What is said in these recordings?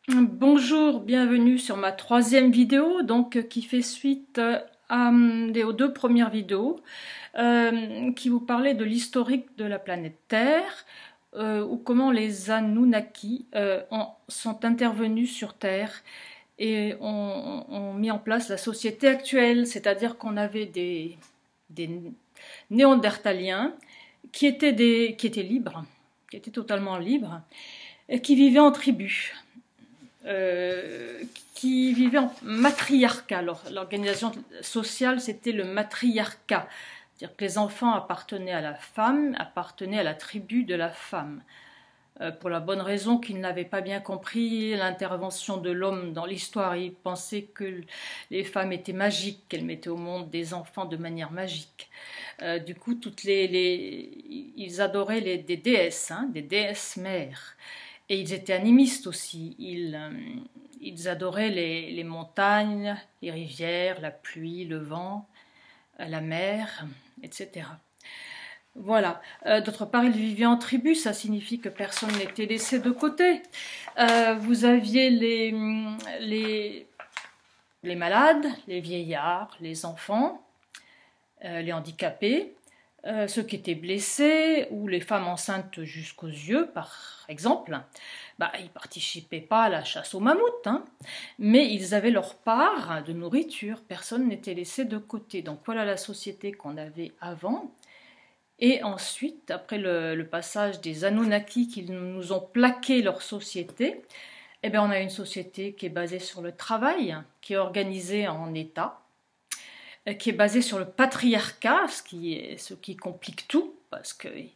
Bonjour, bienvenue sur ma troisième vidéo, qui fait suite aux deux premières vidéos qui vous parlaient de l'historique de la planète Terre, ou comment les Anunnaki sont intervenus sur Terre et ont mis en place la société actuelle, c'est-à-dire qu'on avait des néandertaliens qui étaient libres, qui étaient totalement libres, et qui vivaient en tribu. Qui vivaient en matriarcat. L'organisation sociale, c'était le matriarcat. C'est-à-dire que les enfants appartenaient à la femme, appartenaient à la tribu de la femme. Pour la bonne raison qu'ils n'avaient pas bien compris l'intervention de l'homme dans l'histoire. Ils pensaient que les femmes étaient magiques, qu'elles mettaient au monde des enfants de manière magique. Du coup, ils adoraient des déesses, des déesses mères. Et ils étaient animistes aussi. Ils adoraient les montagnes, les rivières, la pluie, le vent, la mer, etc. Voilà. D'autre part, ils vivaient en tribu, ça signifie que personne n'était laissé de côté. Vous aviez les malades, les vieillards, les enfants, les handicapés, ceux qui étaient blessés ou les femmes enceintes jusqu'aux yeux, par exemple. Ils ne participaient pas à la chasse aux mammouths, mais ils avaient leur part de nourriture. Personne n'était laissé de côté. Donc voilà la société qu'on avait avant. Et ensuite, après le passage des Anunnaki qui nous ont plaqué leur société, on a une société qui est basée sur le travail, qui est organisée en États, qui est basée sur le patriarcat, ce qui complique tout, parce qu'il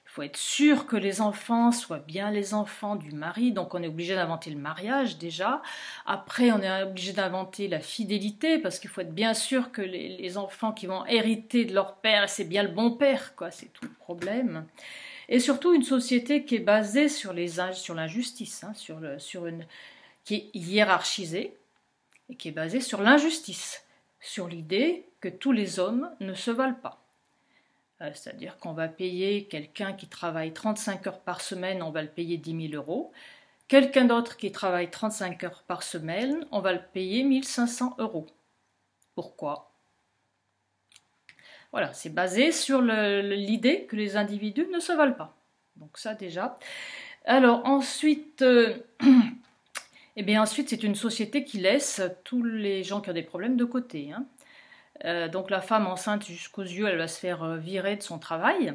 faut être sûr que les enfants soient bien les enfants du mari, donc on est obligé d'inventer le mariage déjà. Après, on est obligé d'inventer la fidélité, parce qu'il faut être bien sûr que les enfants qui vont hériter de leur père, c'est bien le bon père, quoi, c'est tout le problème. Et surtout une société qui est basée sur l'injustice, qui est hiérarchisée, et qui est basée sur l'injustice, sur l'idée que tous les hommes ne se valent pas. C'est-à-dire qu'on va payer quelqu'un qui travaille 35 heures par semaine, on va le payer 10 000 euros. Quelqu'un d'autre qui travaille 35 heures par semaine, on va le payer 1 500 euros. Pourquoi? Voilà, c'est basé sur l'idée que les individus ne se valent pas. Donc ça déjà. Alors ensuite, ensuite c'est une société qui laisse tous les gens qui ont des problèmes de côté. Donc la femme enceinte jusqu'aux yeux, elle va se faire virer de son travail.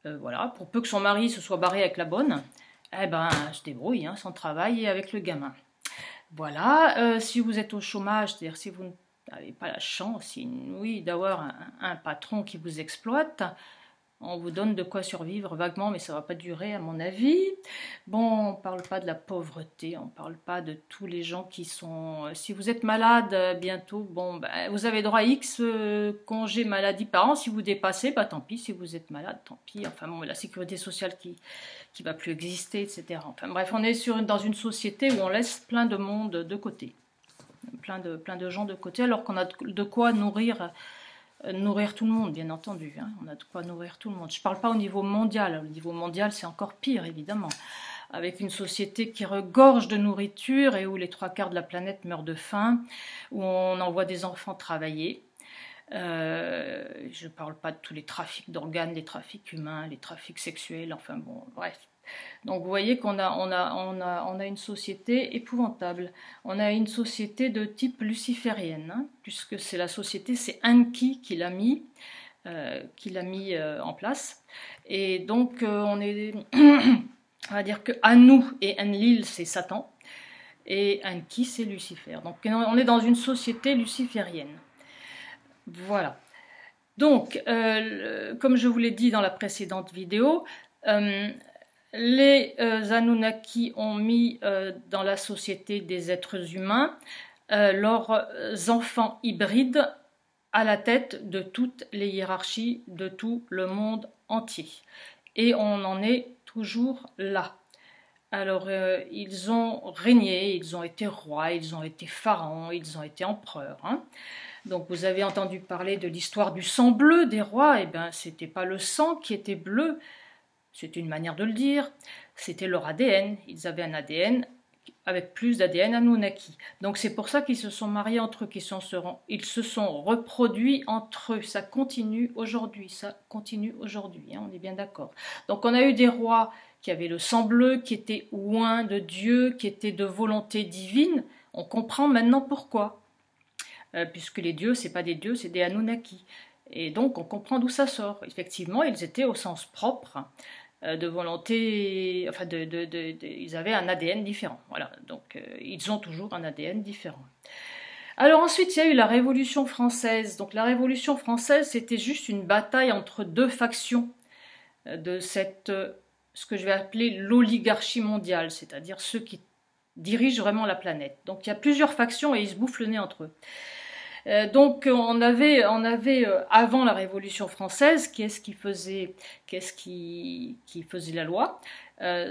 Voilà, pour peu que son mari se soit barré avec la bonne, elle se débrouille, sans travail et avec le gamin. Voilà, si vous êtes au chômage, c'est-à-dire si vous n'avez pas la chance, oui, d'avoir un patron qui vous exploite, on vous donne de quoi survivre vaguement, mais ça ne va pas durer à mon avis. Bon, on ne parle pas de la pauvreté, on ne parle pas de tous les gens qui sont... Si vous êtes malade bientôt, vous avez droit à X congés maladie par an. Si vous dépassez, tant pis. Si vous êtes malade, tant pis. Enfin bon, la sécurité sociale qui va plus exister, etc. Enfin bref, on est dans une société où on laisse plein de monde de côté. Plein de gens de côté, alors qu'on a de quoi nourrir tout le monde, bien entendu. On a de quoi nourrir tout le monde. Je ne parle pas au niveau mondial. Au niveau mondial, c'est encore pire, évidemment. Avec une société qui regorge de nourriture et où les 3/4 de la planète meurent de faim, où on envoie des enfants travailler. Je ne parle pas de tous les trafics d'organes, les trafics humains, les trafics sexuels, enfin bon, bref. Donc vous voyez qu'on a une société épouvantable. On a une société de type luciférienne, puisque c'est Enki qui l'a mis, en place. Et donc on va dire que Anu et Enlil c'est Satan, et Enki c'est Lucifer. Donc on est dans une société luciférienne. Voilà. Donc, comme je vous l'ai dit dans la précédente vidéo, les Anunnaki ont mis dans la société des êtres humains leurs enfants hybrides à la tête de toutes les hiérarchies de tout le monde entier. Et on en est toujours là. Alors, ils ont régné, ils ont été rois, ils ont été pharaons, ils ont été empereurs. Donc, vous avez entendu parler de l'histoire du sang bleu des rois. C'était pas le sang qui était bleu, c'est une manière de le dire, c'était leur ADN. Ils avaient un ADN avec plus d'ADN Anunnaki. Donc c'est pour ça qu'ils se sont mariés entre eux, ils se sont reproduits entre eux. Ça continue aujourd'hui, hein, on est bien d'accord. Donc on a eu des rois qui avaient le sang bleu, qui étaient oints de Dieu, qui étaient de volonté divine. On comprend maintenant pourquoi. Puisque les dieux, c'est pas des dieux, c'est des Anunnaki. Et donc on comprend d'où ça sort. Effectivement, ils étaient au sens propre de volonté, enfin ils avaient un ADN différent. Voilà, donc ils ont toujours un ADN différent. Alors ensuite, il y a eu la Révolution française. Donc la Révolution française, c'était juste une bataille entre deux factions de ce que je vais appeler l'oligarchie mondiale, c'est-à-dire ceux qui dirigent vraiment la planète. Donc il y a plusieurs factions et ils se bouffent le nez entre eux. Donc on avait avant la Révolution française, qu'est-ce qui faisait la loi?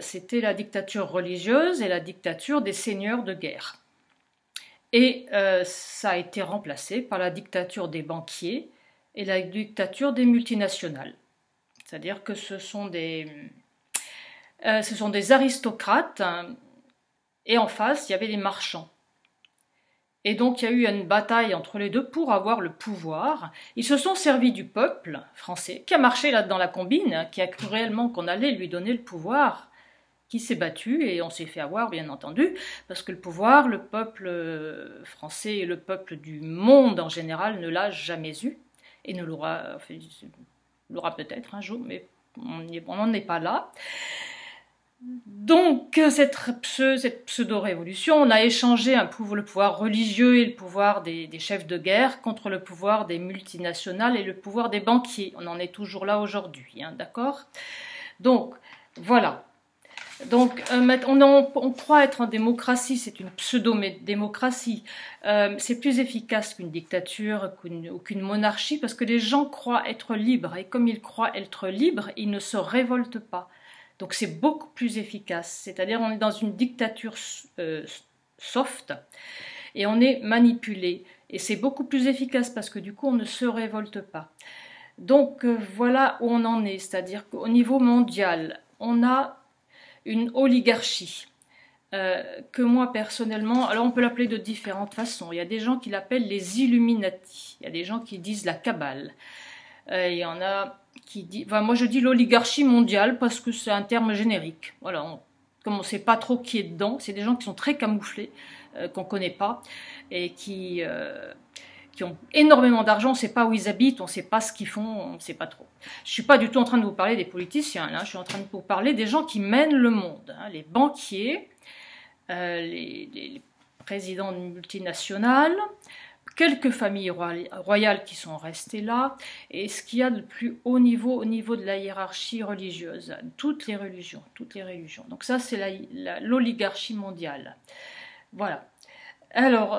C'était la dictature religieuse et la dictature des seigneurs de guerre. Et ça a été remplacé par la dictature des banquiers et la dictature des multinationales. C'est-à-dire que ce sont des aristocrates, hein, et en face, il y avait les marchands. Et donc il y a eu une bataille entre les deux pour avoir le pouvoir. Ils se sont servis du peuple français, qui a marché là dans la combine, qui a cru réellement qu'on allait lui donner le pouvoir, qui s'est battu, et on s'est fait avoir, bien entendu, parce que le pouvoir, le peuple français et le peuple du monde en général ne l'a jamais eu, et ne l'aura, enfin, l'aura peut-être un jour, mais on n'en est pas là. Donc, cette pseudo-révolution, on a échangé le pouvoir religieux et le pouvoir des chefs de guerre contre le pouvoir des multinationales et le pouvoir des banquiers. On en est toujours là aujourd'hui, hein, d'accord? Donc, voilà. Donc, on croit être en démocratie, c'est une pseudo-démocratie. C'est plus efficace qu'une dictature ou qu'une monarchie parce que les gens croient être libres. Et comme ils croient être libres, ils ne se révoltent pas. Donc c'est beaucoup plus efficace, c'est-à-dire on est dans une dictature soft et on est manipulé. Et c'est beaucoup plus efficace parce que du coup on ne se révolte pas. Donc voilà où on en est, c'est-à-dire qu'au niveau mondial, on a une oligarchie que moi personnellement, alors on peut l'appeler de différentes façons. Il y a des gens qui l'appellent les Illuminati, il y a des gens qui disent la Kabbale, il y en a qui dit, enfin, moi je dis l'oligarchie mondiale parce que c'est un terme générique. Voilà, comme on ne sait pas trop qui est dedans, c'est des gens qui sont très camouflés, qu'on ne connaît pas, et qui ont énormément d'argent, on ne sait pas où ils habitent, on ne sait pas ce qu'ils font, on ne sait pas trop. Je ne suis pas du tout en train de vous parler des politiciens, là, je suis en train de vous parler des gens qui mènent le monde, hein, les banquiers, les présidents de multinationales, quelques familles royales qui sont restées là, et ce qu'il y a de plus haut niveau au niveau de la hiérarchie religieuse, toutes les religions. Donc ça, c'est l'oligarchie mondiale. Voilà. Alors,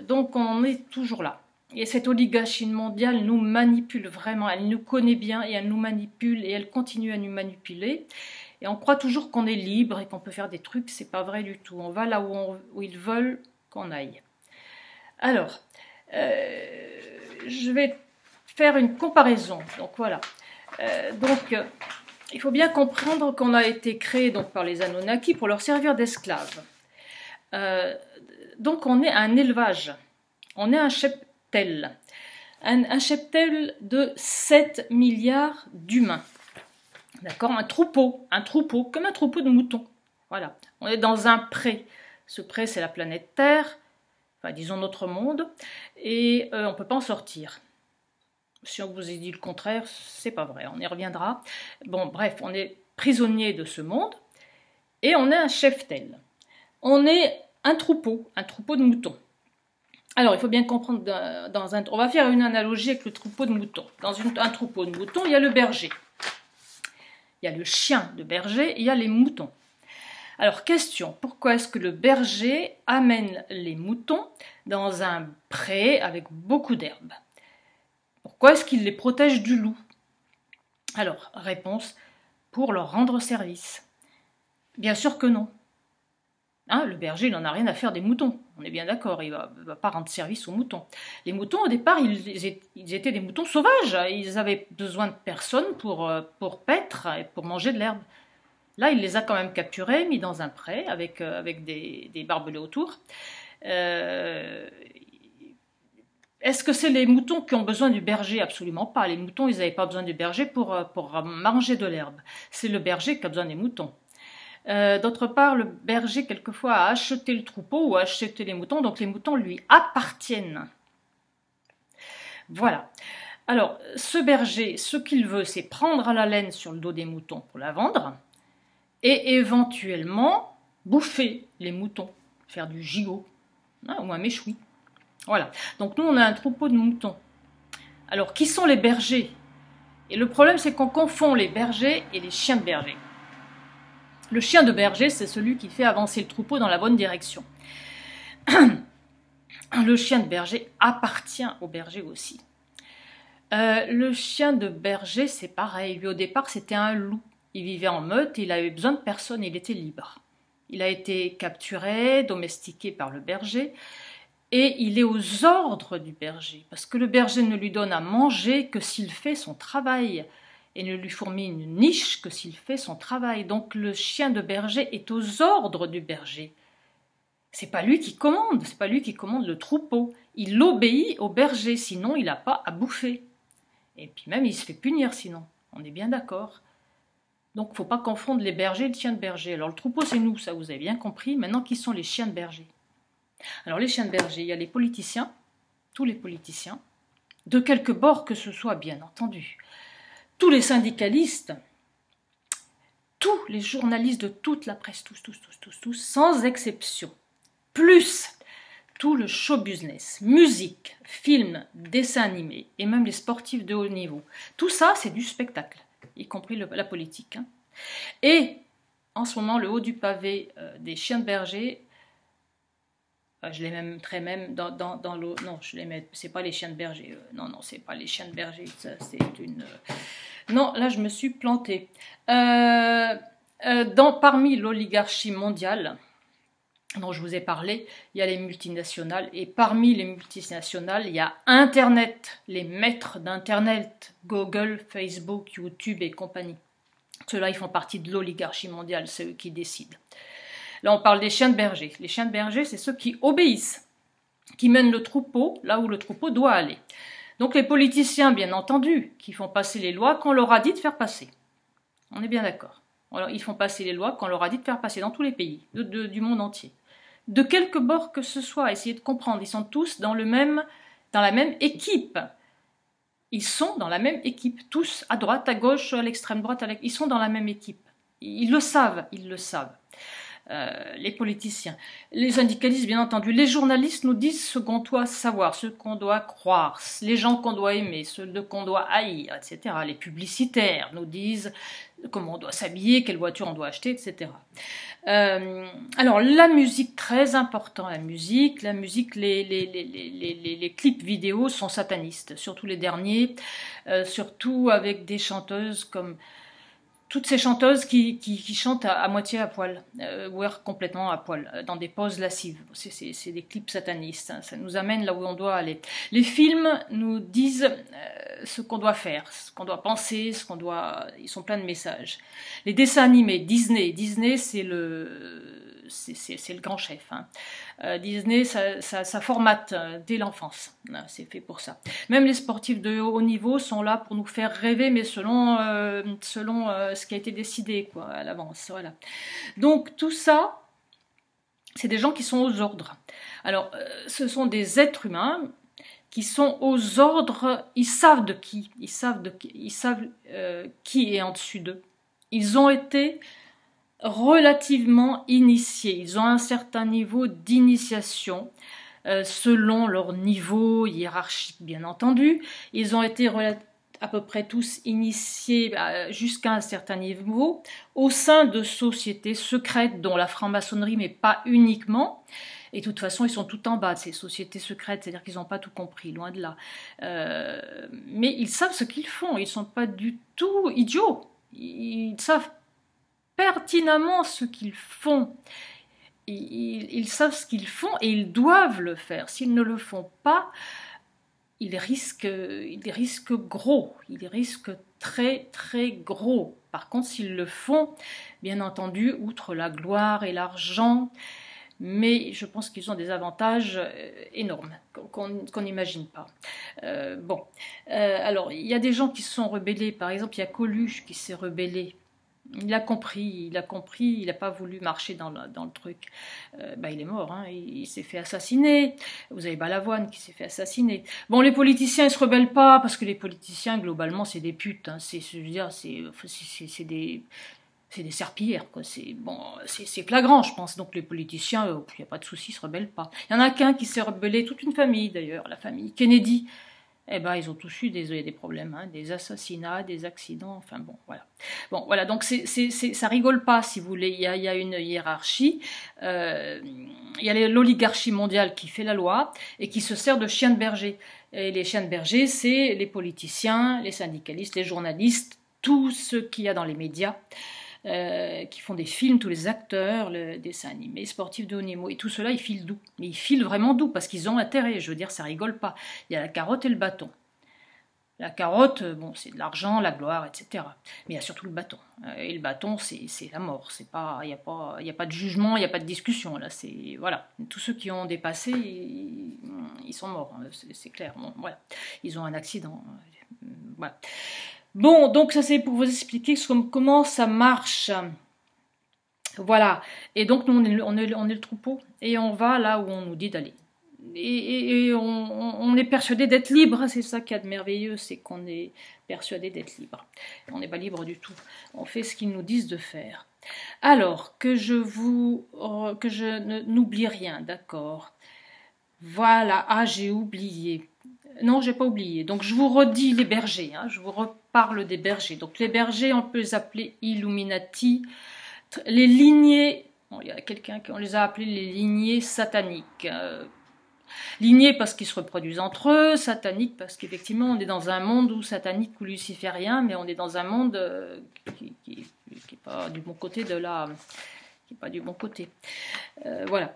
donc on en est toujours là. Et cette oligarchie mondiale nous manipule vraiment, elle nous connaît bien et elle nous manipule et elle continue à nous manipuler. Et on croit toujours qu'on est libre et qu'on peut faire des trucs, c'est pas vrai du tout. On va là où ils veulent qu'on aille. Alors, je vais faire une comparaison. Donc voilà. Il faut bien comprendre qu'on a été créé donc, par les Anunnaki pour leur servir d'esclaves. Donc on est un élevage. On est un cheptel. Un cheptel de 7 milliards d'humains. D'accord, un troupeau, comme un troupeau de moutons. Voilà. On est dans un pré. Ce pré, c'est la planète Terre. Enfin, disons notre monde, et on ne peut pas en sortir. Si on vous a dit le contraire, c'est pas vrai, on y reviendra. Bon, bref, on est prisonnier de ce monde, et on est un cheptel. On est un troupeau de moutons. Alors, il faut bien comprendre, on va faire une analogie avec le troupeau de moutons. Dans un troupeau de moutons, il y a le berger. Il y a le chien de berger, et il y a les moutons. Alors, question, pourquoi est-ce que le berger amène les moutons dans un pré avec beaucoup d'herbes? Pourquoi est-ce qu'il les protège du loup? Alors, réponse, pour leur rendre service. Bien sûr que non. Hein, le berger, il n'en a rien à faire des moutons, on est bien d'accord, il ne va pas rendre service aux moutons. Les moutons, au départ, ils étaient des moutons sauvages, ils avaient besoin de personne pour paître et pour manger de l'herbe. Là, il les a quand même capturés, mis dans un pré avec des barbelés autour. Est-ce que c'est les moutons qui ont besoin du berger? Absolument pas. Les moutons, ils n'avaient pas besoin du berger pour manger de l'herbe. C'est le berger qui a besoin des moutons. D'autre part, le berger, quelquefois, a acheté le troupeau ou a acheté les moutons, donc les moutons lui appartiennent. Voilà. Alors, ce berger, ce qu'il veut, c'est prendre la laine sur le dos des moutons pour la vendre et éventuellement bouffer les moutons, faire du gigot, hein, ou un méchoui. Voilà. Donc nous, on a un troupeau de moutons. Alors, qui sont les bergers? Et le problème, c'est qu'on confond les bergers et les chiens de berger. Le chien de berger, c'est celui qui fait avancer le troupeau dans la bonne direction. Le chien de berger appartient au berger aussi. Le chien de berger, c'est pareil. Lui, au départ, c'était un loup. Il vivait en meute, il avait besoin de personne, il était libre. Il a été capturé, domestiqué par le berger, et il est aux ordres du berger, parce que le berger ne lui donne à manger que s'il fait son travail, et ne lui fournit une niche que s'il fait son travail. Donc le chien de berger est aux ordres du berger. C'est pas lui qui commande, c'est pas lui qui commande le troupeau. Il obéit au berger, sinon il n'a pas à bouffer. Et puis même il se fait punir sinon, on est bien d'accord. Donc il ne faut pas confondre les bergers et les chiens de berger. Alors le troupeau c'est nous, ça vous avez bien compris. Maintenant qui sont les chiens de berger? Alors les chiens de berger, il y a les politiciens, tous les politiciens, de quelque bord que ce soit bien entendu. Tous les syndicalistes, tous les journalistes de toute la presse, tous, sans exception. Plus tout le show business, musique, film, dessins animés et même les sportifs de haut niveau. Tout ça, c'est du spectacle, y compris la politique. Hein. Et en ce moment, le haut du pavé des chiens de berger, je les mettrais même dans l'eau. Non, je les mets. C'est pas les chiens de berger. Non, c'est pas les chiens de berger. Ça, c'est une. Non, là, je me suis plantée. Parmi l'oligarchie mondiale dont je vous ai parlé, il y a les multinationales. Et parmi les multinationales, il y a Internet, les maîtres d'Internet, Google, Facebook, YouTube et compagnie. Ceux-là, ils font partie de l'oligarchie mondiale, c'est eux qui décident. Là, on parle des chiens de berger. Les chiens de berger, c'est ceux qui obéissent, qui mènent le troupeau là où le troupeau doit aller. Donc les politiciens, bien entendu, qui font passer les lois qu'on leur a dit de faire passer. On est bien d'accord. Alors, ils font passer les lois qu'on leur a dit de faire passer dans tous les pays, du monde entier. De quelque bord que ce soit, essayez de comprendre, ils sont tous dans la même équipe. Ils sont dans la même équipe, tous à droite, à gauche, à l'extrême droite, ils sont dans la même équipe. Ils le savent, ils le savent. Les politiciens, les syndicalistes bien entendu, les journalistes nous disent ce qu'on doit savoir, ce qu'on doit croire, les gens qu'on doit aimer, ceux qu'on doit haïr, etc. Les publicitaires nous disent comment on doit s'habiller, quelle voiture on doit acheter, etc. Alors la musique, très important, la musique, les clips vidéo sont satanistes, surtout les derniers, surtout avec des chanteuses comme toutes ces chanteuses qui chantent à moitié à poil, ou complètement à poil, dans des poses lascives. C'est des clips satanistes, hein. Ça nous amène là où on doit aller. Les films nous disent ce qu'on doit faire, ce qu'on doit penser, ils sont pleins de messages. Les dessins animés, Disney, c'est le grand chef. Hein. Disney, ça formate dès l'enfance. C'est fait pour ça. Même les sportifs de haut niveau sont là pour nous faire rêver, mais selon ce qui a été décidé quoi, à l'avance. Voilà. Donc tout ça, c'est des gens qui sont aux ordres. Alors, ce sont des êtres humains qui sont aux ordres. Ils savent de qui. Ils savent qui est en dessus d'eux. Ils ont été relativement initiés. Ils ont un certain niveau d'initiation, selon leur niveau hiérarchique, bien entendu. Ils ont été à peu près tous initiés jusqu'à un certain niveau au sein de sociétés secrètes, dont la franc-maçonnerie, mais pas uniquement. Et de toute façon, ils sont tout en bas de ces sociétés secrètes, c'est-à-dire qu'ils n'ont pas tout compris, loin de là. Mais ils savent ce qu'ils font, ils ne sont pas du tout idiots. Ils savent pertinemment ce qu'ils font. Ils savent ce qu'ils font et ils doivent le faire. S'ils ne le font pas, il risque gros, il risque très très gros. Par contre, s'ils le font, bien entendu, outre la gloire et l'argent, mais je pense qu'ils ont des avantages énormes qu'on n'imagine pas. Alors, il y a des gens qui se sont rebellés, par exemple, il y a Coluche qui s'est rebellé. Il a compris, il n'a pas voulu marcher dans le truc. Il est mort, hein, il s'est fait assassiner. Vous avez Balavoine qui s'est fait assassiner. Bon, les politiciens, ils se rebellent pas, parce que les politiciens, globalement, c'est des putes. Hein, je veux dire, c'est des serpillères, quoi. C'est flagrant, je pense. Donc les politiciens, il n'y a pas de souci, ils se rebellent pas. Il y en a qu'un qui s'est rebellé, toute une famille d'ailleurs, la famille Kennedy. Eh ben, ils ont tous eu des problèmes, hein, des assassinats, des accidents, enfin bon, voilà. Bon, voilà, donc ça rigole pas, si vous voulez. Il y a une hiérarchie, il y a l'oligarchie mondiale qui fait la loi et qui se sert de chiens de berger. Et les chiens de berger, c'est les politiciens, les syndicalistes, les journalistes, tout ce qu'il y a dans les médias. Qui font des films, tous les acteurs, les dessins animés, sportifs de haut niveau, et tout cela, ils filent doux. Mais ils filent vraiment doux, parce qu'ils ont intérêt, je veux dire, ça rigole pas. Il y a la carotte et le bâton. La carotte, bon, c'est de l'argent, la gloire, etc. Mais il y a surtout le bâton. Et le bâton, c'est la mort. Il n'y a pas de jugement, il n'y a pas de discussion. Là, voilà. Tous ceux qui ont dépassé, ils sont morts, c'est clair. Bon, voilà. Ils ont un accident. Voilà. Bon, donc ça c'est pour vous expliquer comment ça marche. Voilà. Et donc nous on est le troupeau et on va là où on nous dit d'aller. Et on est persuadé d'être libre, c'est ça qui est de merveilleux, c'est qu'on est persuadé d'être libre. On n'est pas libre du tout. On fait ce qu'ils nous disent de faire. Alors, que je n'oublie rien, d'accord. Voilà, j'ai oublié. Non, j'ai pas oublié. Donc je vous redis les bergers, hein, je vous reparle des bergers. Donc les bergers, on peut les appeler Illuminati. Les lignées, bon, il y a quelqu'un qui on les a appelés les lignées sataniques. Lignées parce qu'ils se reproduisent entre eux, sataniques parce qu'effectivement on est dans un monde où satanique ou luciférien, mais on est dans un monde qui est pas du bon côté de la... qui n'est pas du bon côté. Voilà.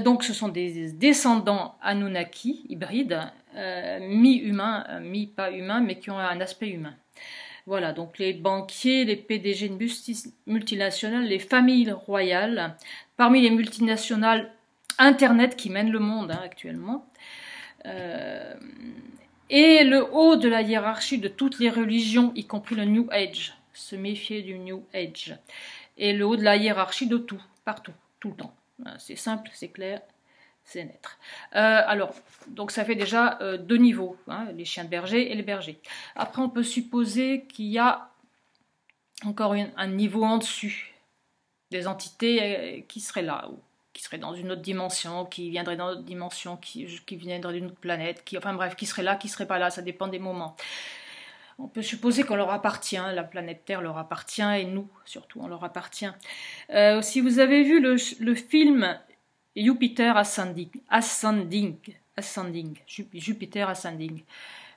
Donc ce sont des descendants Anunnaki, hybrides, mi-humains, mi-pas humains, mais qui ont un aspect humain. Voilà, donc les banquiers, les PDG de multinationales, les familles royales, parmi les multinationales, Internet qui mène le monde hein, actuellement, et le haut de la hiérarchie de toutes les religions, y compris le New Age, se méfier du New Age, et le haut de la hiérarchie de tout, partout, tout le temps. C'est simple, c'est clair, c'est net. Alors, donc ça fait déjà deux niveaux, hein, les chiens de berger et les bergers. Après, on peut supposer qu'il y a encore un niveau en dessus, des entités qui seraient là, ou qui seraient dans une autre dimension, qui viendraient dans une autre dimension, qui viendraient d'une autre planète, enfin bref, qui seraient là, qui seraient pas là, ça dépend des moments. On peut supposer qu'on leur appartient, la planète Terre leur appartient, et nous, surtout, on leur appartient. Si vous avez vu le film Jupiter Ascending, Jupiter Ascending,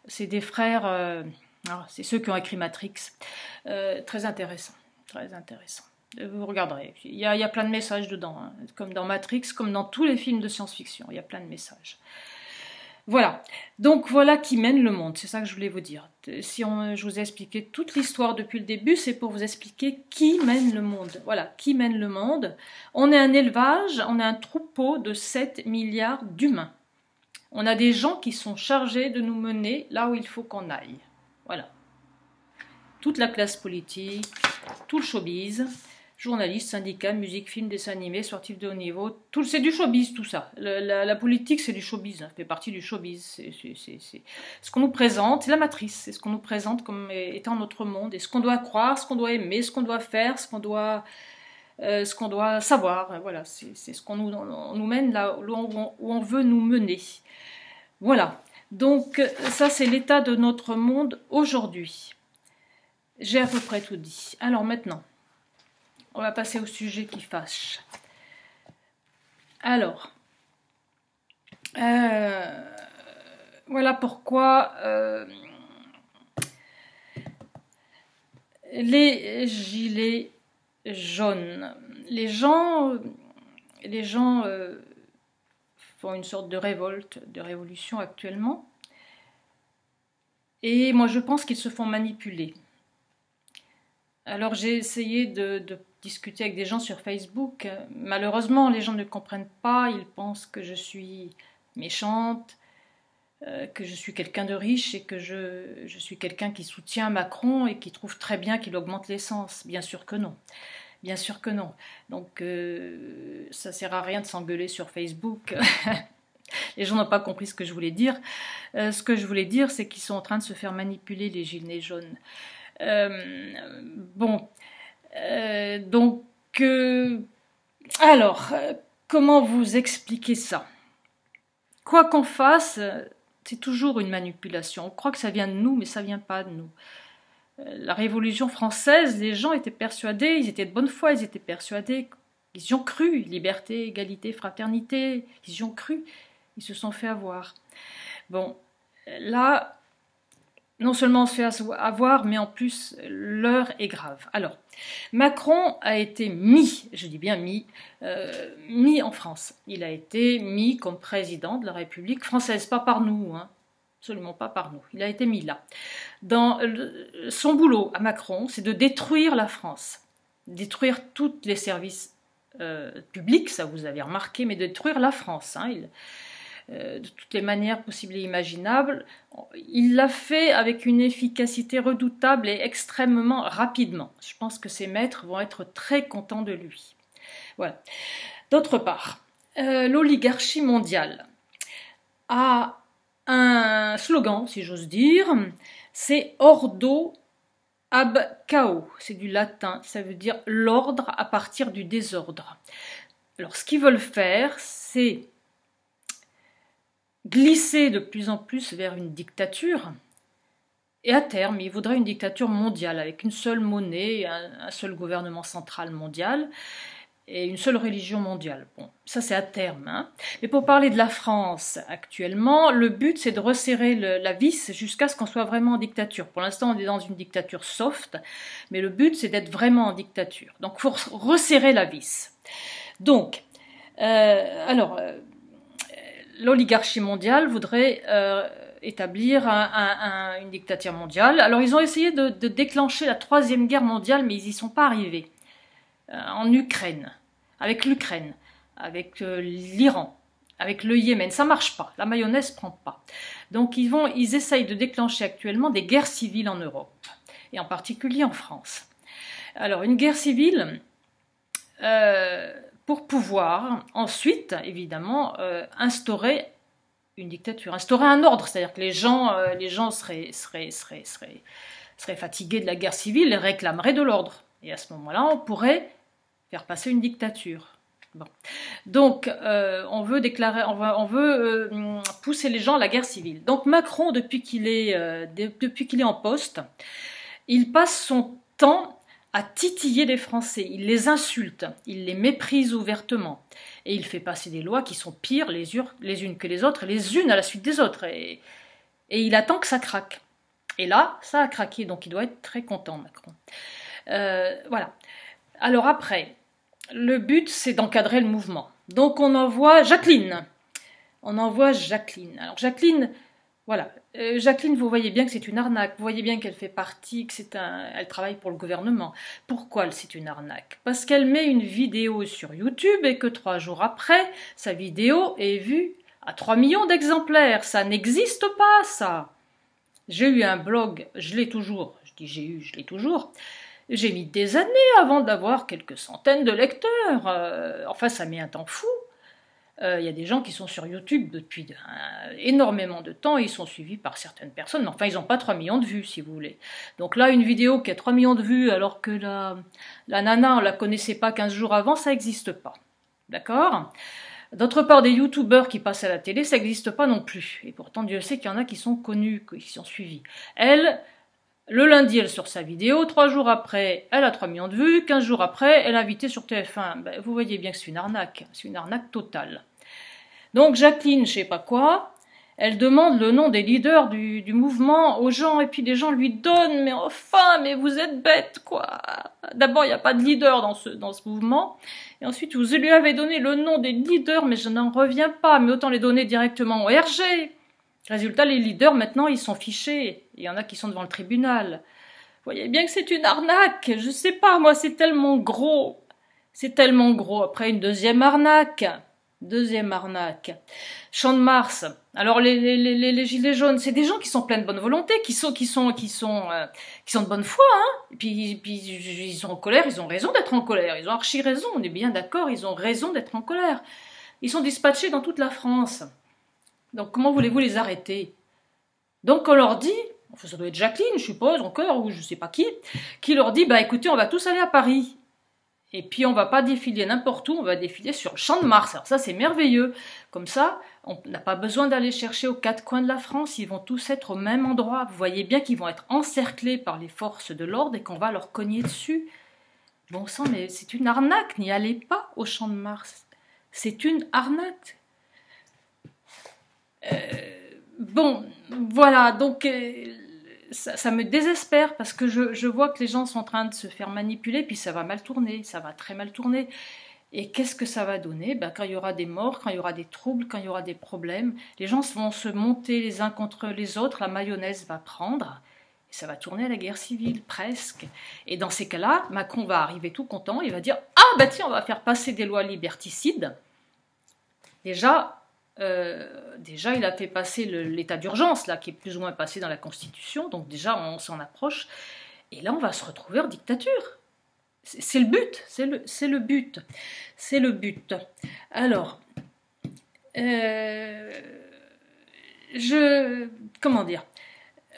c'est des frères, c'est ceux qui ont écrit Matrix, très intéressant, très intéressant. Vous regarderez, il y a plein de messages dedans, hein, comme dans Matrix, comme dans tous les films de science-fiction, il y a plein de messages. Voilà, donc voilà qui mène le monde, c'est ça que je voulais vous dire. Si je vous ai expliqué toute l'histoire depuis le début, c'est pour vous expliquer qui mène le monde. Voilà, qui mène le monde. On est un élevage, on est un troupeau de 7 milliards d'humains. On a des gens qui sont chargés de nous mener là où il faut qu'on aille. Voilà. Toute la classe politique, tout le showbiz, journalistes, syndicats, musique, film, dessin animé, sportifs de haut niveau, c'est du showbiz tout ça. La politique c'est du showbiz, ça fait partie du showbiz. C'est ce qu'on nous présente, c'est la matrice, c'est ce qu'on nous présente comme étant notre monde, et ce qu'on doit croire, ce qu'on doit aimer, ce qu'on doit faire, ce qu'on doit savoir. Voilà, c'est ce qu'on nous mène là où on veut nous mener. Voilà, donc ça c'est l'état de notre monde aujourd'hui. J'ai à peu près tout dit. Alors maintenant, on va passer au sujet qui fâche. Alors, voilà pourquoi les gilets jaunes. Les gens font une sorte de révolte, de révolution actuellement. Et moi, je pense qu'ils se font manipuler. Alors, j'ai essayé de discuter avec des gens sur Facebook. Malheureusement, les gens ne comprennent pas. Ils pensent que je suis méchante, que je suis quelqu'un de riche et que je suis quelqu'un qui soutient Macron et qui trouve très bien qu'il augmente l'essence. Bien sûr que non. Bien sûr que non. Donc, ça sert à rien de s'engueuler sur Facebook. Les gens n'ont pas compris ce que je voulais dire. Ce que je voulais dire, c'est qu'ils sont en train de se faire manipuler, les gilets jaunes. Bon. Donc, alors, comment vous expliquer ça? Quoi qu'on fasse, c'est toujours une manipulation. On croit que ça vient de nous, mais ça vient pas de nous. La Révolution française, les gens étaient persuadés, ils étaient de bonne foi, ils étaient persuadés, ils y ont cru, liberté, égalité, fraternité, ils y ont cru, ils se sont fait avoir. Bon, là, non seulement on se fait avoir, mais en plus, l'heure est grave. Alors, Macron a été mis, je dis bien mis en France. Il a été mis comme président de la République française, pas par nous, hein. Absolument pas par nous. Il a été mis là. Son boulot à Macron, c'est de détruire la France, détruire tous les services publics, ça vous avez remarqué, mais détruire la France, hein, de toutes les manières possibles et imaginables. Il l'a fait avec une efficacité redoutable et extrêmement rapidement. Je pense que ses maîtres vont être très contents de lui. Voilà. D'autre part, l'oligarchie mondiale a un slogan, si j'ose dire, c'est Ordo ab chaos, c'est du latin, ça veut dire l'ordre à partir du désordre. Alors ce qu'ils veulent faire, c'est glisser de plus en plus vers une dictature, et à terme, ils voudraient une dictature mondiale, avec une seule monnaie, un seul gouvernement central mondial, et une seule religion mondiale. Bon, ça c'est à terme. Hein. Mais pour parler de la France actuellement, le but c'est de resserrer la vis jusqu'à ce qu'on soit vraiment en dictature. Pour l'instant on est dans une dictature soft, mais le but c'est d'être vraiment en dictature. Donc il faut resserrer la vis. Donc, l'oligarchie mondiale voudrait établir une dictature mondiale. Alors ils ont essayé de déclencher la Troisième Guerre mondiale, mais ils n'y sont pas arrivés. En Ukraine, avec l'Ukraine, avec l'Iran, avec le Yémen, ça marche pas, la mayonnaise prend pas. Donc ils essayent de déclencher actuellement des guerres civiles en Europe, et en particulier en France. Alors une guerre civile, pour pouvoir ensuite, évidemment, instaurer une dictature, instaurer un ordre, c'est-à-dire que les gens seraient fatigués de la guerre civile et réclameraient de l'ordre. Et à ce moment-là, on pourrait faire passer une dictature. Bon. Donc, on veut pousser les gens à la guerre civile. Donc, Macron, depuis qu'il est en poste, il passe son temps à titiller les Français. Il les insulte, il les méprise ouvertement. Et il fait passer des lois qui sont pires les unes que les autres, les unes à la suite des autres. Et il attend que ça craque. Et là, ça a craqué, donc il doit être très content, Macron. Voilà. Alors après, le but c'est d'encadrer le mouvement. Donc on envoie Jacqueline. Alors Jacqueline, voilà. Jacqueline, vous voyez bien que c'est une arnaque. Vous voyez bien qu'elle fait partie, elle travaille pour le gouvernement. Pourquoi c'est une arnaque? Parce qu'elle met une vidéo sur YouTube et que 3 jours après, sa vidéo est vue à 3 millions d'exemplaires. Ça n'existe pas, ça. J'ai eu un blog, je l'ai toujours. Je l'ai toujours. J'ai mis des années avant d'avoir quelques centaines de lecteurs. Enfin, ça met un temps fou. Il y a des gens qui sont sur YouTube depuis énormément de temps, ils sont suivis par certaines personnes, mais enfin, ils n'ont pas 3 millions de vues, si vous voulez. Donc là, une vidéo qui a 3 millions de vues, alors que la nana, on ne la connaissait pas 15 jours avant, ça n'existe pas. D'accord ? D'autre part, des youtubeurs qui passent à la télé, ça n'existe pas non plus. Et pourtant, Dieu sait qu'il y en a qui sont connus, qui sont suivis. Elle, le lundi, elle sort sa vidéo, 3 jours après, elle a 3 millions de vues, 15 jours après, elle est invitée sur TF1. Ben, vous voyez bien que c'est une arnaque totale. Donc Jacqueline, je sais pas quoi, elle demande le nom des leaders du mouvement aux gens, et puis les gens lui donnent, mais enfin, mais vous êtes bêtes, quoi. D'abord, il n'y a pas de leader dans ce mouvement, et ensuite, vous lui avez donné le nom des leaders, mais je n'en reviens pas, mais autant les donner directement au RG. Résultat, les leaders, maintenant, ils sont fichés. Il y en a qui sont devant le tribunal. Vous voyez bien que c'est une arnaque. Je sais pas, moi, c'est tellement gros. C'est tellement gros. Après, une deuxième arnaque. Deuxième arnaque. Champ de Mars. Alors, les gilets jaunes, c'est des gens qui sont pleins de bonne volonté, qui sont de bonne foi, hein. Et puis, ils sont en colère, ils ont raison d'être en colère. Ils ont archi raison, on est bien d'accord, ils ont raison d'être en colère. Ils sont dispatchés dans toute la France. Donc, comment voulez-vous les arrêter? Donc, on leur dit, enfin, ça doit être Jacqueline, je suppose, encore, ou je sais pas qui leur dit, bah écoutez, on va tous aller à Paris. Et puis, on va pas défiler n'importe où, on va défiler sur le Champ de Mars. Alors ça, c'est merveilleux. Comme ça, on n'a pas besoin d'aller chercher aux quatre coins de la France, ils vont tous être au même endroit. Vous voyez bien qu'ils vont être encerclés par les forces de l'ordre et qu'on va leur cogner dessus. Bon sang, mais c'est une arnaque, n'y allez pas au Champ de Mars. C'est une arnaque. Bon, voilà, donc ça me désespère parce que je vois que les gens sont en train de se faire manipuler, puis ça va mal tourner, ça va très mal tourner. Et qu'est-ce que ça va donner? Ben, quand il y aura des morts, quand il y aura des troubles, quand il y aura des problèmes, les gens vont se monter les uns contre les autres, la mayonnaise va prendre, et ça va tourner à la guerre civile, presque. Et dans ces cas-là, Macron va arriver tout content, il va dire « Ah, ben tiens, on va faire passer des lois liberticides. » Déjà, il a fait passer l'état d'urgence, là, qui est plus ou moins passé dans la Constitution, donc déjà, on s'en approche. Et là, on va se retrouver en dictature. C'est le but, c'est le but. C'est le but. Alors, comment dire?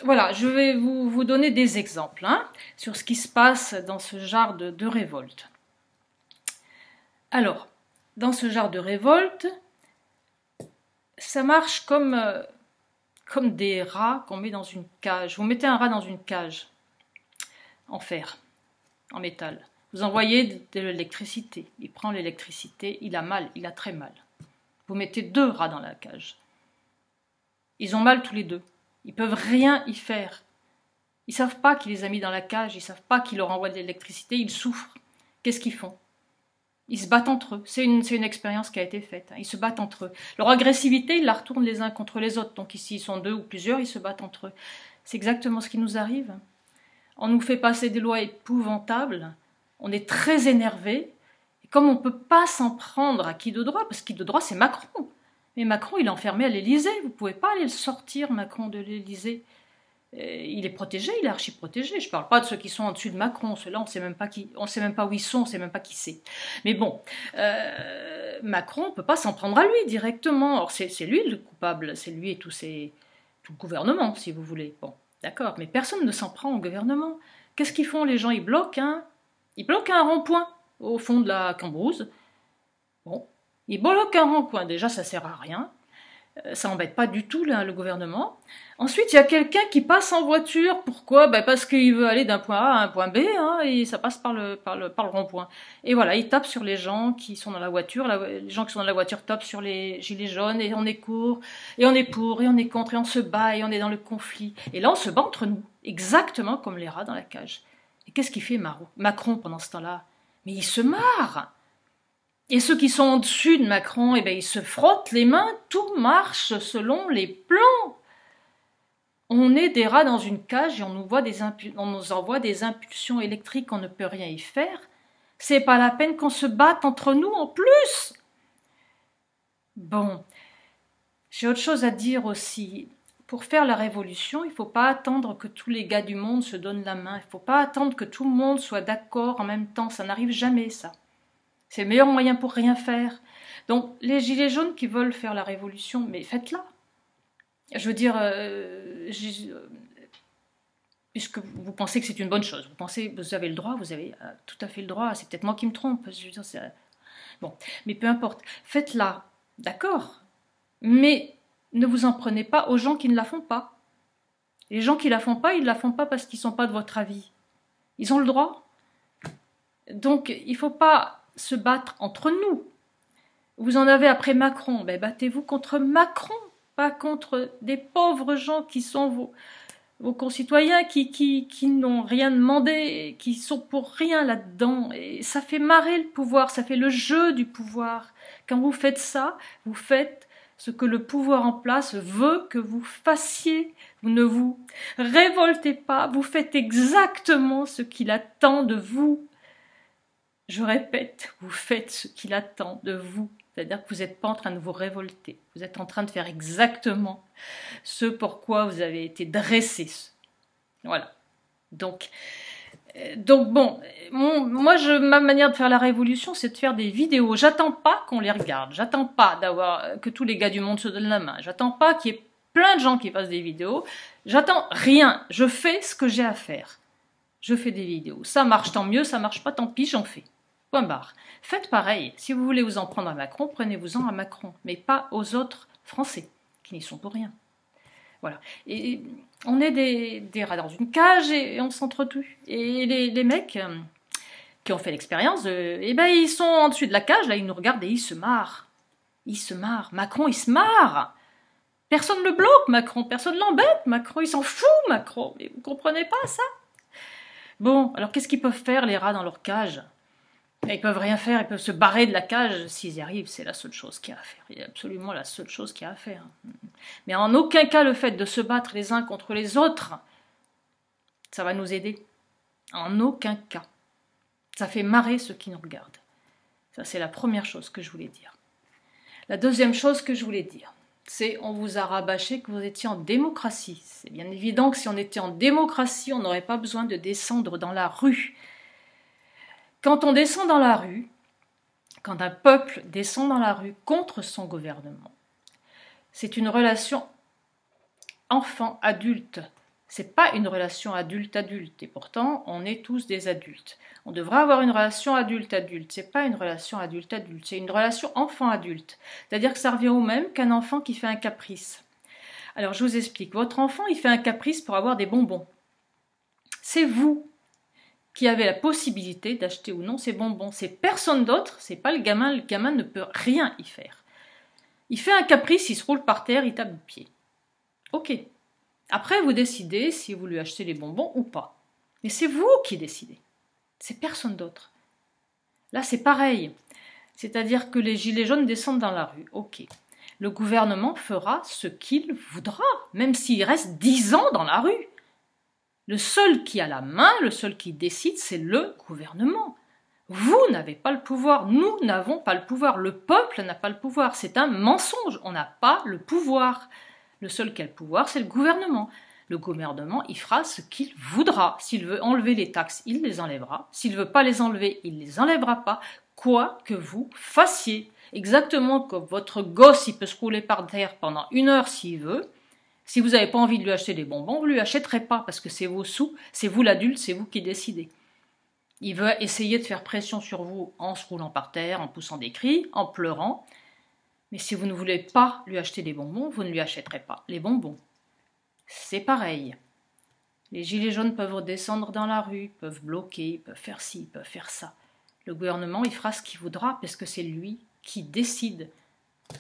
Voilà, je vais vous donner des exemples hein, sur ce qui se passe dans ce genre de révolte. Alors, dans ce genre de révolte, ça marche comme des rats qu'on met dans une cage. Vous mettez un rat dans une cage en fer, en métal. Vous envoyez de l'électricité. Il prend l'électricité, il a mal, il a très mal. Vous mettez 2 rats dans la cage. Ils ont mal tous les 2. Ils peuvent rien y faire. Ils savent pas qu'il les a mis dans la cage, ils savent pas qu'il leur envoie de l'électricité, ils souffrent. Qu'est-ce qu'ils font? Ils se battent entre eux. C'est une expérience qui a été faite. Ils se battent entre eux. Leur agressivité, ils la retournent les uns contre les autres. Donc ici, ils sont 2 ou plusieurs, ils se battent entre eux. C'est exactement ce qui nous arrive. On nous fait passer des lois épouvantables. On est très énervé. Et comme on ne peut pas s'en prendre à qui de droit, parce que qui de droit, c'est Macron. Mais Macron, il est enfermé à l'Élysée. Vous ne pouvez pas aller le sortir, Macron, de l'Élysée. Il est protégé, il est archi-protégé. Je ne parle pas de ceux qui sont en dessus de Macron. Ceux-là, on ne sait même pas où ils sont, on ne sait même pas qui c'est. Mais bon, Macron, on ne peut pas s'en prendre à lui directement. Alors, c'est lui le coupable, c'est lui et tout le gouvernement, si vous voulez. Bon, d'accord, mais personne ne s'en prend au gouvernement. Qu'est-ce qu'ils font, les gens? Ils bloquent un rond-point au fond de la Cambrousse. Bon, ils bloquent un rond-point. Déjà, ça ne sert à rien. Ça n'embête pas du tout le gouvernement. Ensuite, il y a quelqu'un qui passe en voiture. Pourquoi? Parce qu'il veut aller d'un point A à un point B, hein, et ça passe par le rond-point. Et voilà, il tape sur les gens qui sont dans la voiture. Les gens qui sont dans la voiture tapent sur les gilets jaunes, et on est pour, et on est contre, et on se bat, et on est dans le conflit. Et là, on se bat entre nous, exactement comme les rats dans la cage. Et qu'est-ce qu'il fait Macron pendant ce temps-là? Mais il se marre. Et ceux qui sont en dessus de Macron, ils se frottent les mains, tout marche selon les plans. On est des rats dans une cage et on nous envoie des impulsions électriques, on ne peut rien y faire. C'est pas la peine qu'on se batte entre nous en plus. Bon, j'ai autre chose à dire aussi. Pour faire la révolution, il ne faut pas attendre que tous les gars du monde se donnent la main. Il ne faut pas attendre que tout le monde soit d'accord en même temps. Ça n'arrive jamais, ça. C'est le meilleur moyen pour rien faire. Donc, les gilets jaunes qui veulent faire la révolution, mais faites-la. Je veux dire, puisque vous pensez que c'est une bonne chose, vous avez le droit, vous avez tout à fait le droit, c'est peut-être moi qui me trompe, je veux dire, bon, mais peu importe, faites-la, d'accord, mais ne vous en prenez pas aux gens qui ne la font pas. Les gens qui la font pas, ils ne la font pas parce qu'ils ne sont pas de votre avis. Ils ont le droit. Donc, il ne faut pas se battre entre nous. Vous en avez après Macron, battez-vous contre Macron, pas contre des pauvres gens qui sont vos concitoyens, qui n'ont rien demandé, qui sont pour rien là-dedans. Et ça fait marrer le pouvoir, ça fait le jeu du pouvoir. Quand vous faites ça, vous faites ce que le pouvoir en place veut que vous fassiez. Vous ne vous révoltez pas, vous faites exactement ce qu'il attend de vous. Je répète, vous faites ce qu'il attend de vous. C'est-à-dire que vous n'êtes pas en train de vous révolter. Vous êtes en train de faire exactement ce pourquoi vous avez été dressé. Voilà. Donc bon, ma manière de faire la révolution, c'est de faire des vidéos. J'attends pas qu'on les regarde. J'attends pas que tous les gars du monde se donnent la main. J'attends pas qu'il y ait plein de gens qui fassent des vidéos. J'attends rien. Je fais ce que j'ai à faire. Je fais des vidéos. Ça marche, tant mieux. Ça marche pas, tant pis, j'en fais. Point barre. Faites pareil. Si vous voulez vous en prendre à Macron, prenez-vous-en à Macron. Mais pas aux autres Français, qui n'y sont pour rien. Voilà. Et on est des rats dans une cage et on s'entretue. Et les mecs qui ont fait l'expérience, ils sont en dessus de la cage, là, ils nous regardent et ils se marrent. Ils se marrent. Macron, il se marre. Personne ne le bloque, Macron. Personne ne l'embête, Macron. Il s'en fout, Macron. Mais vous comprenez pas ça? Bon, alors qu'est-ce qu'ils peuvent faire, les rats, dans leur cage? Ils peuvent rien faire, ils peuvent se barrer de la cage s'ils y arrivent, c'est la seule chose qu'il y a à faire. C'est absolument la seule chose qu'il y a à faire. Mais en aucun cas le fait de se battre les uns contre les autres, ça va nous aider. En aucun cas. Ça fait marrer ceux qui nous regardent. Ça, c'est la première chose que je voulais dire. La deuxième chose que je voulais dire, c'est on vous a rabâché que vous étiez en démocratie. C'est bien évident que si on était en démocratie, on n'aurait pas besoin de descendre dans la rue. Quand on descend dans la rue, quand un peuple descend dans la rue contre son gouvernement, c'est une relation enfant-adulte. C'est pas une relation adulte-adulte. Et pourtant, on est tous des adultes. On devrait avoir une relation adulte-adulte. C'est pas une relation adulte-adulte, c'est une relation enfant-adulte. C'est-à-dire que ça revient au même qu'un enfant qui fait un caprice. Alors, je vous explique. Votre enfant, il fait un caprice pour avoir des bonbons. C'est vous qui avez la possibilité d'acheter ou non ces bonbons. C'est personne d'autre, c'est pas le gamin ne peut rien y faire. Il fait un caprice, il se roule par terre, il tape du pied. Ok. Après, vous décidez si vous lui achetez les bonbons ou pas. Mais c'est vous qui décidez. C'est personne d'autre. Là, c'est pareil. C'est-à-dire que les gilets jaunes descendent dans la rue. Ok. Le gouvernement fera ce qu'il voudra, même s'il reste 10 ans dans la rue. Le seul qui a la main, le seul qui décide, c'est le gouvernement. Vous n'avez pas le pouvoir, nous n'avons pas le pouvoir, le peuple n'a pas le pouvoir. C'est un mensonge, on n'a pas le pouvoir. Le seul qui a le pouvoir, c'est le gouvernement. Le gouvernement, il fera ce qu'il voudra. S'il veut enlever les taxes, il les enlèvera. S'il ne veut pas les enlever, il ne les enlèvera pas. Quoi que vous fassiez. Exactement comme votre gosse, il peut se rouler par terre pendant 1 heure s'il veut. Si vous n'avez pas envie de lui acheter des bonbons, vous ne lui achèterez pas parce que c'est vos sous, c'est vous l'adulte, c'est vous qui décidez. Il veut essayer de faire pression sur vous en se roulant par terre, en poussant des cris, en pleurant. Mais si vous ne voulez pas lui acheter des bonbons, vous ne lui achèterez pas les bonbons. C'est pareil. Les gilets jaunes peuvent redescendre dans la rue, peuvent bloquer, peuvent faire ci, peuvent faire ça. Le gouvernement, il fera ce qu'il voudra parce que c'est lui qui décide.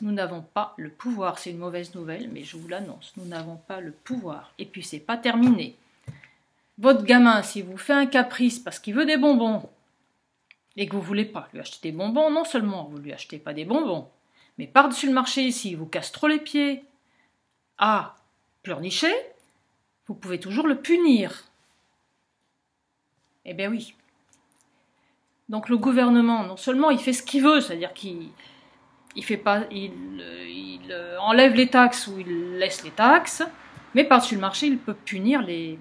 Nous n'avons pas le pouvoir. C'est une mauvaise nouvelle, mais je vous l'annonce. Nous n'avons pas le pouvoir. Et puis, c'est pas terminé. Votre gamin, s'il vous fait un caprice parce qu'il veut des bonbons et que vous ne voulez pas lui acheter des bonbons, non seulement vous ne lui achetez pas des bonbons, mais par-dessus le marché ici, il vous casse trop les pieds à pleurnicher, vous pouvez toujours le punir. Eh bien oui. Donc le gouvernement, non seulement il fait ce qu'il veut, c'est-à-dire qu'il enlève les taxes ou il laisse les taxes, mais par-dessus le marché, il peut punir les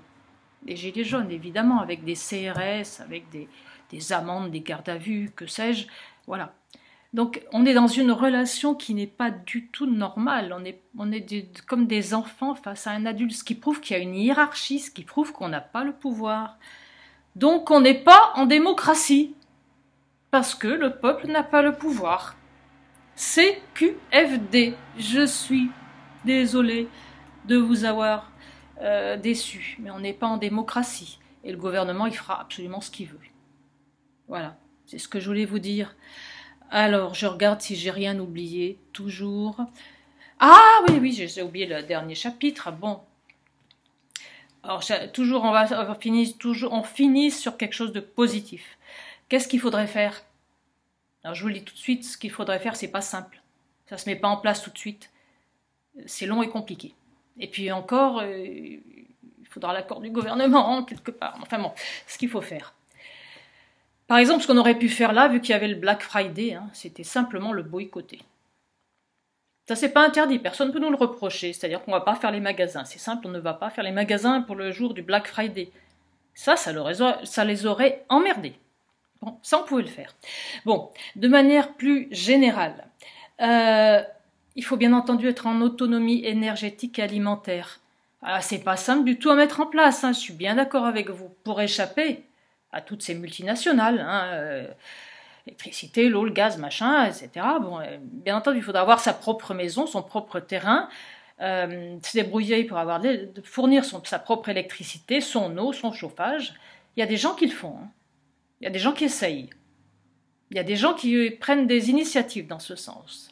gilets jaunes, évidemment, avec des CRS, avec des amendes, des gardes à vue, que sais-je, voilà. Donc on est dans une relation qui n'est pas du tout normale, on est comme des enfants face à un adulte, ce qui prouve qu'il y a une hiérarchie, ce qui prouve qu'on n'a pas le pouvoir. Donc on n'est pas en démocratie, parce que le peuple n'a pas le pouvoir. CQFD, je suis désolée de vous avoir déçu, mais on n'est pas en démocratie, et le gouvernement il fera absolument ce qu'il veut. Voilà, c'est ce que je voulais vous dire. Alors, je regarde si j'ai rien oublié, toujours. Ah oui, j'ai oublié le dernier chapitre, bon. Alors, toujours, on finit sur quelque chose de positif. Qu'est-ce qu'il faudrait faire? Alors, je vous le dis tout de suite, ce qu'il faudrait faire, c'est pas simple. Ça se met pas en place tout de suite. c'est long et compliqué. Et puis encore, il faudra l'accord du gouvernement, quelque part. Enfin bon, ce qu'il faut faire. Par exemple, ce qu'on aurait pu faire là, vu qu'il y avait le Black Friday, c'était simplement le boycotter. Ça, c'est pas interdit, personne ne peut nous le reprocher. C'est-à-dire qu'on ne va pas faire les magasins. C'est simple, on ne va pas faire les magasins pour le jour du Black Friday. Ça les aurait emmerdés. Bon, ça, on pouvait le faire. Bon, de manière plus générale, il faut bien entendu être en autonomie énergétique et alimentaire. C'est pas simple du tout à mettre en place, je suis bien d'accord avec vous, pour échapper à toutes ces multinationales, l'électricité, l'eau, le gaz, machin, etc. Bon, bien entendu, il faudra avoir sa propre maison, son propre terrain, se débrouiller pour fournir sa propre électricité, son eau, son chauffage. Il y a des gens qui le font, il y a des gens qui essayent, il y a des gens qui prennent des initiatives dans ce sens.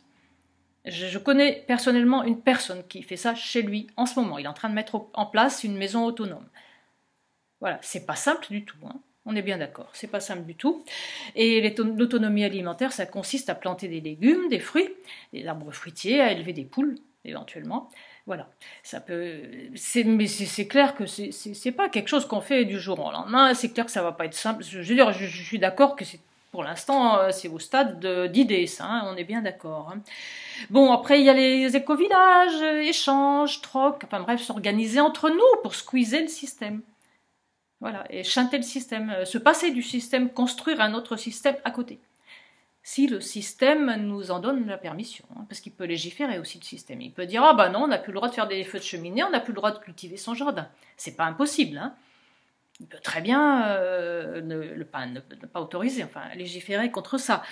Je connais personnellement une personne qui fait ça chez lui en ce moment. Il est en train de mettre en place une maison autonome. Voilà, c'est pas simple du tout, on est bien d'accord, c'est pas simple du tout. Et l'autonomie alimentaire, ça consiste à planter des légumes, des fruits, des arbres fruitiers, à élever des poules, éventuellement. Voilà, mais c'est clair que c'est pas quelque chose qu'on fait du jour au lendemain, c'est clair que ça va pas être simple. Je veux dire, je suis d'accord que pour l'instant, c'est au stade d'idées, ça, on est bien d'accord. Bon, après, il y a les éco-villages, échanges, trocs, enfin bref, s'organiser entre nous pour squeezer le système. Voilà, et chanter le système, se passer du système, construire un autre système à côté. Si le système nous en donne la permission, parce qu'il peut légiférer aussi le système. Il peut dire, ah bah non, on n'a plus le droit de faire des feux de cheminée, on n'a plus le droit de cultiver son jardin. C'est pas impossible, Il peut très bien ne pas autoriser, enfin légiférer contre ça,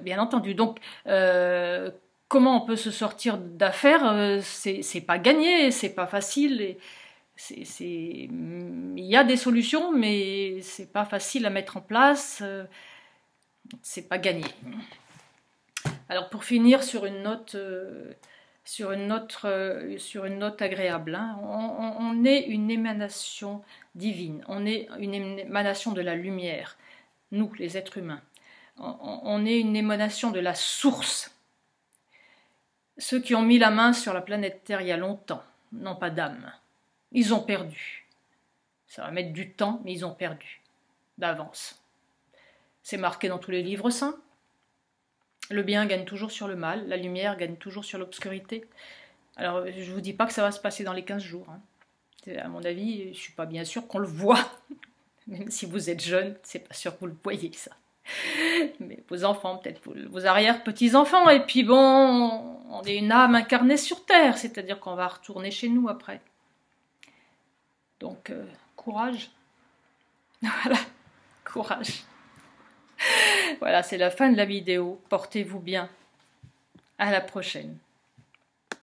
bien entendu. Donc, comment on peut se sortir d'affaires, c'est pas gagné, c'est pas facile. Il y a des solutions, mais c'est pas facile à mettre en place, c'est pas gagné. Alors pour finir sur une note agréable, on est une émanation divine, on est une émanation de la lumière, nous les êtres humains, on est une émanation de la source. Ceux qui ont mis la main sur la planète Terre il y a longtemps n'ont pas d'âme. Ils ont perdu. Ça va mettre du temps, mais ils ont perdu d'avance. C'est marqué dans tous les livres saints. Le bien gagne toujours sur le mal, la lumière gagne toujours sur l'obscurité. Alors, je ne vous dis pas que ça va se passer dans les 15 jours. À mon avis, je ne suis pas bien sûre qu'on le voit. Même si vous êtes jeune, c'est pas sûr que vous le voyez, ça. Mais vos enfants, peut-être vos arrière-petits-enfants. Et puis bon, on est une âme incarnée sur Terre, c'est-à-dire qu'on va retourner chez nous après. Donc, courage. Voilà, courage. Voilà, c'est la fin de la vidéo. Portez-vous bien. À la prochaine.